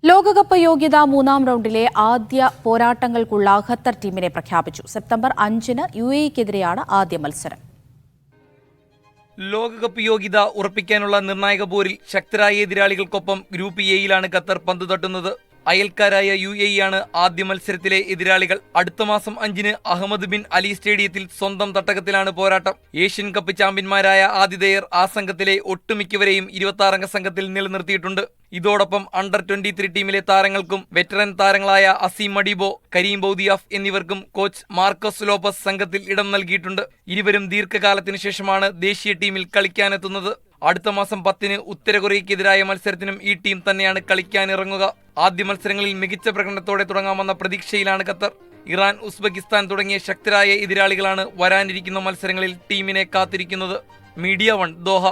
ലോകകപ്പ് യോഗ്യത മൂന്നാം റൗണ്ടിലെ ആദ്യ പോരാട്ടങ്ങൾക്കുള്ള ഖത്തർ ടീമിനെ പ്രഖ്യാപിച്ചു. സെപ്റ്റംബർ 5-ന് UAE-ക്കെതിരെയാണ് ആദ്യ മത്സരം. ലോകകപ്പ് യോഗ്യത ഉറപ്പിക്കാനുള്ള നിർണായക പോരിൽ ശക്തരായ എതിരാളികൾക്കൊപ്പം ഗ്രൂപ്പ് എയിലാണ് ഖത്തർ പന്ത് തട്ടുന്നത്. അയൽക്കാരായ UAE ആണ് ആദ്യ മത്സരത്തിലെ എതിരാളികൾ. അടുത്ത മാസം 5-ന് അഹമ്മദ് ബിൻ അലി സ്റ്റേഡിയത്തിൽ സ്വന്തം തട്ടകത്തിലാണ് പോരാട്ടം. ഏഷ്യൻ കപ്പ് ചാമ്പ്യന്മാരായ ആതിഥേയർ ആ സംഘത്തിലെ ഒട്ടുമിക്കവരെയും 26-അംഗ സംഘത്തിൽ നിലനിർത്തിയിട്ടുണ്ട്. ഇതോടൊപ്പം അണ്ടർ 23 ടീമിലെ താരങ്ങൾക്കും വെറ്ററൻ താരങ്ങളായ അസീം മഡിബോ, കരീം ബൗദിയാഫ് എന്നിവർക്കും കോച്ച് മാർക്കോസ് ലോപ്പസ് സംഘത്തിൽ ഇടം നൽകിയിട്ടുണ്ട്. ഇരുവരും ദീർഘകാലത്തിനു ശേഷമാണ് ദേശീയ ടീമിൽ കളിക്കാനെത്തുന്നത്. അടുത്ത മാസം 10-ന് ഉത്തര കൊറിയയ്ക്കെതിരായ മത്സരത്തിനും ഈ ടീം തന്നെയാണ് കളിക്കാനിറങ്ങുക. ആദ്യ മത്സരങ്ങളിൽ മികച്ച പ്രകടനത്തോടെ തുടങ്ങാമെന്ന പ്രതീക്ഷയിലാണ് ഖത്തർ. ഇറാൻ, ഉസ്ബെക്കിസ്ഥാൻ തുടങ്ങിയ ശക്തരായ എതിരാളികളാണ് വരാനിരിക്കുന്ന മത്സരങ്ങളിൽ ടീമിനെ കാത്തിരിക്കുന്നത്. Media 1 Doha.